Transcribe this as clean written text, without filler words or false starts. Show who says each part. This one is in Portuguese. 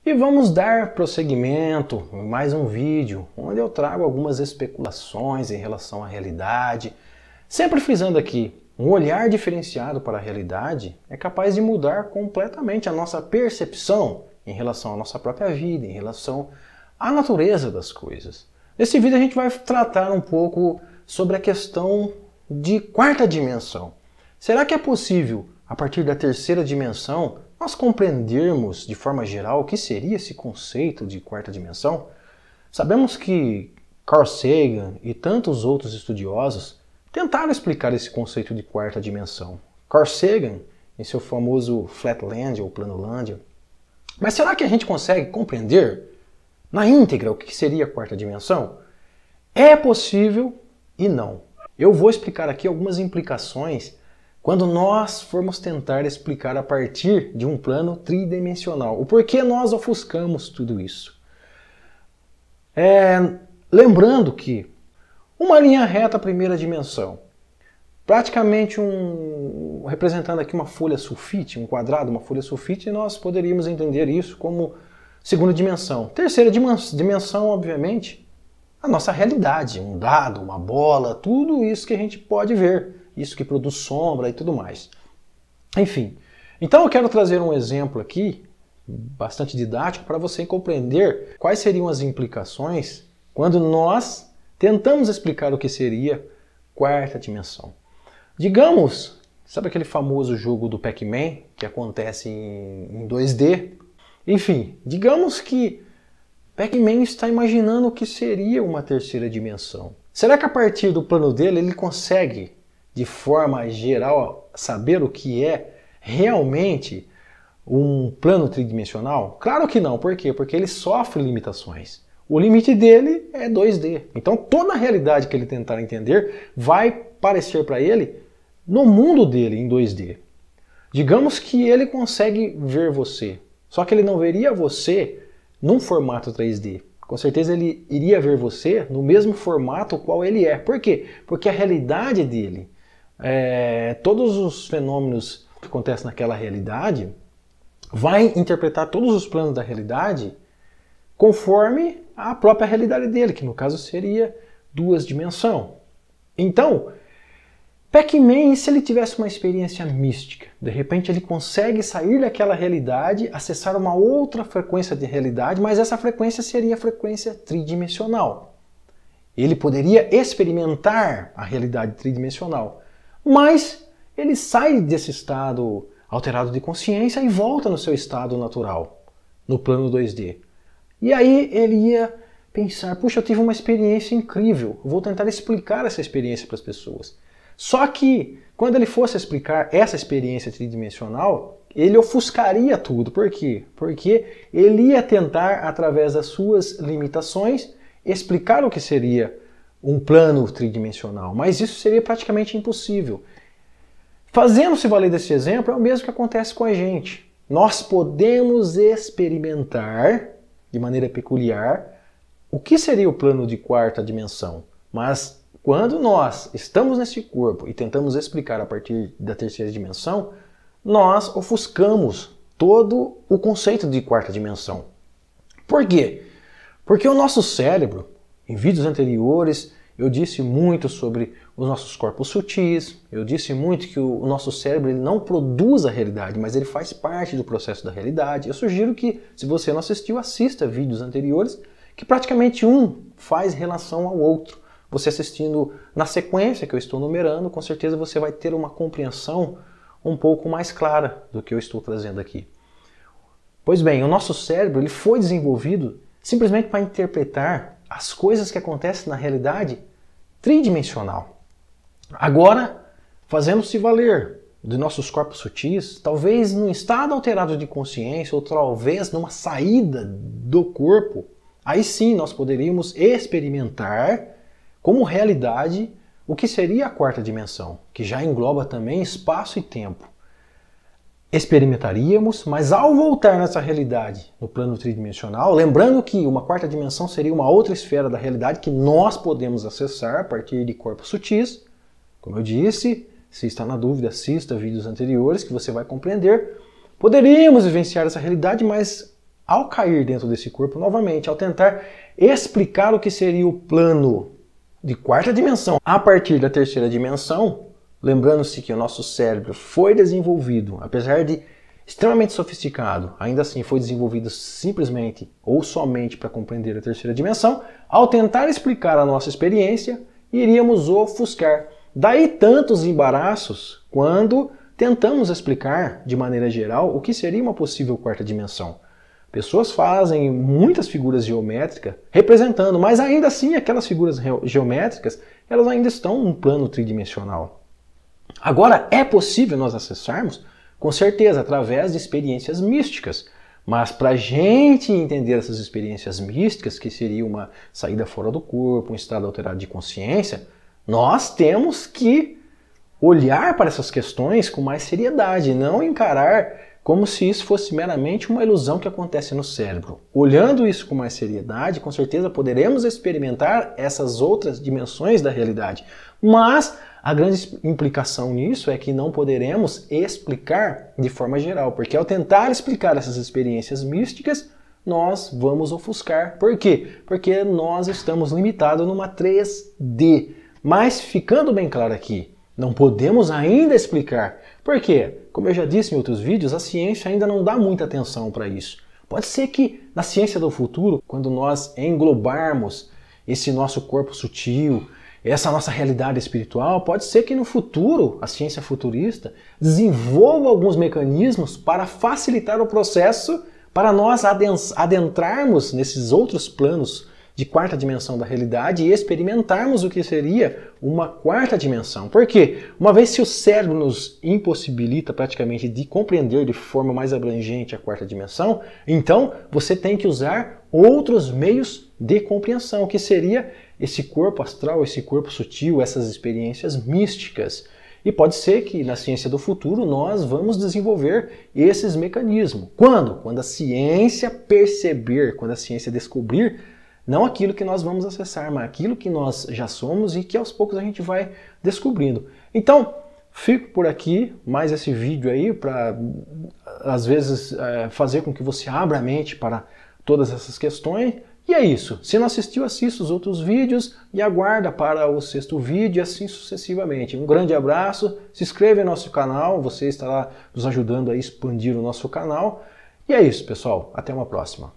Speaker 1: E vamos dar prosseguimento em mais um vídeo, onde eu trago algumas especulações em relação à realidade, sempre frisando aqui, um olhar diferenciado para a realidade é capaz de mudar completamente a nossa percepção em relação à nossa própria vida, em relação à natureza das coisas. Nesse vídeo a gente vai tratar um pouco sobre a questão de quarta dimensão. Será que é possível, a partir da terceira dimensão, nós compreendermos de forma geral o que seria esse conceito de quarta dimensão? Sabemos que Carl Sagan e tantos outros estudiosos tentaram explicar esse conceito de quarta dimensão. Carl Sagan, em seu famoso Flatland ou Planolândia. Mas será que a gente consegue compreender na íntegra o que seria a quarta dimensão? É possível e não. Eu vou explicar aqui algumas implicações quando nós formos tentar explicar a partir de um plano tridimensional. O porquê nós ofuscamos tudo isso. Lembrando que uma linha reta primeira dimensão, praticamente representando aqui uma folha sulfite, um quadrado, uma folha sulfite, nós poderíamos entender isso como segunda dimensão. Terceira dimensão, obviamente, a nossa realidade, um dado, uma bola, tudo isso que a gente pode ver. Isso que produz sombra e tudo mais. Enfim, então eu quero trazer um exemplo aqui, bastante didático, para você compreender quais seriam as implicações quando nós tentamos explicar o que seria quarta dimensão. Digamos, sabe aquele famoso jogo do Pac-Man, que acontece em 2D? Enfim, digamos que Pac-Man está imaginando o que seria uma terceira dimensão. Será que a partir do plano dele ele consegue, de forma geral, saber o que é realmente um plano tridimensional? Claro que não. Por quê? Porque ele sofre limitações. O limite dele é 2D. Então toda a realidade que ele tentar entender vai parecer para ele no mundo dele em 2D. Digamos que ele consegue ver você, só que ele não veria você num formato 3D. Com certeza ele iria ver você no mesmo formato qual ele é. Por quê? Porque a realidade dele, todos os fenômenos que acontecem naquela realidade, vai interpretar todos os planos da realidade conforme a própria realidade dele, que no caso seria duas dimensões. Então, Pac-Man, se ele tivesse uma experiência mística, de repente ele consegue sair daquela realidade, acessar uma outra frequência de realidade, mas essa frequência seria a frequência tridimensional. Ele poderia experimentar a realidade tridimensional, mas ele sai desse estado alterado de consciência e volta no seu estado natural, no plano 2D. E aí ele ia pensar, puxa, eu tive uma experiência incrível, vou tentar explicar essa experiência para as pessoas. Só que, quando ele fosse explicar essa experiência tridimensional, ele ofuscaria tudo. Por quê? Porque ele ia tentar, através das suas limitações, explicar o que seria um plano tridimensional. Mas isso seria praticamente impossível. Fazendo-se valer desse exemplo, é o mesmo que acontece com a gente. Nós podemos experimentar, de maneira peculiar, o que seria o plano de quarta dimensão. Mas quando nós estamos nesse corpo e tentamos explicar a partir da terceira dimensão, nós ofuscamos todo o conceito de quarta dimensão. Por quê? Porque o nosso cérebro, em vídeos anteriores, eu disse muito sobre os nossos corpos sutis, eu disse muito que o nosso cérebro ele não produz a realidade, mas ele faz parte do processo da realidade. Eu sugiro que, se você não assistiu, assista vídeos anteriores, que praticamente um faz relação ao outro. Você assistindo na sequência que eu estou numerando, com certeza você vai ter uma compreensão um pouco mais clara do que eu estou trazendo aqui. Pois bem, o nosso cérebro ele foi desenvolvido simplesmente para interpretar as coisas que acontecem na realidade tridimensional. Agora, fazendo-se valer de nossos corpos sutis, talvez num estado alterado de consciência ou talvez numa saída do corpo, aí sim nós poderíamos experimentar como realidade o que seria a quarta dimensão, que já engloba também espaço e tempo. Experimentaríamos, mas ao voltar nessa realidade, no plano tridimensional, lembrando que uma quarta dimensão seria uma outra esfera da realidade que nós podemos acessar a partir de corpos sutis. Como eu disse, se está na dúvida, assista vídeos anteriores que você vai compreender. Poderíamos vivenciar essa realidade, mas ao cair dentro desse corpo novamente, ao tentar explicar o que seria o plano de quarta dimensão a partir da terceira dimensão, lembrando-se que o nosso cérebro foi desenvolvido, apesar de extremamente sofisticado, ainda assim foi desenvolvido simplesmente ou somente para compreender a terceira dimensão, ao tentar explicar a nossa experiência, iríamos ofuscar. Daí tantos embaraços quando tentamos explicar de maneira geral o que seria uma possível quarta dimensão. Pessoas fazem muitas figuras geométricas representando, mas ainda assim aquelas figuras geométricas elas ainda estão num plano tridimensional. Agora, é possível nós acessarmos? Com certeza, através de experiências místicas. Mas para a gente entender essas experiências místicas, que seria uma saída fora do corpo, um estado alterado de consciência, nós temos que olhar para essas questões com mais seriedade, não encarar como se isso fosse meramente uma ilusão que acontece no cérebro. Olhando isso com mais seriedade, com certeza poderemos experimentar essas outras dimensões da realidade. Mas a grande implicação nisso é que não poderemos explicar de forma geral, porque ao tentar explicar essas experiências místicas, nós vamos ofuscar. Por quê? Porque nós estamos limitados numa 3D. Mas ficando bem claro aqui, não podemos ainda explicar. Por quê? Como eu já disse em outros vídeos, a ciência ainda não dá muita atenção para isso. Pode ser que na ciência do futuro, quando nós englobarmos esse nosso corpo sutil, essa nossa realidade espiritual, pode ser que no futuro, a ciência futurista desenvolva alguns mecanismos para facilitar o processo para nós adentrarmos nesses outros planos de quarta dimensão da realidade e experimentarmos o que seria uma quarta dimensão. Por quê? Uma vez que o cérebro nos impossibilita praticamente de compreender de forma mais abrangente a quarta dimensão, então você tem que usar outros meios de compreensão, que seria esse corpo astral, esse corpo sutil, essas experiências místicas. E pode ser que na ciência do futuro nós vamos desenvolver esses mecanismos. Quando? Quando a ciência perceber, quando a ciência descobrir não aquilo que nós vamos acessar, mas aquilo que nós já somos e que aos poucos a gente vai descobrindo. Então, fico por aqui, mais esse vídeo aí para, às vezes, fazer com que você abra a mente para todas essas questões. E é isso. Se não assistiu, assista os outros vídeos e aguarda para o 6º vídeo e assim sucessivamente. Um grande abraço, se inscreva em nosso canal, você estará nos ajudando a expandir o nosso canal. E é isso, pessoal. Até uma próxima.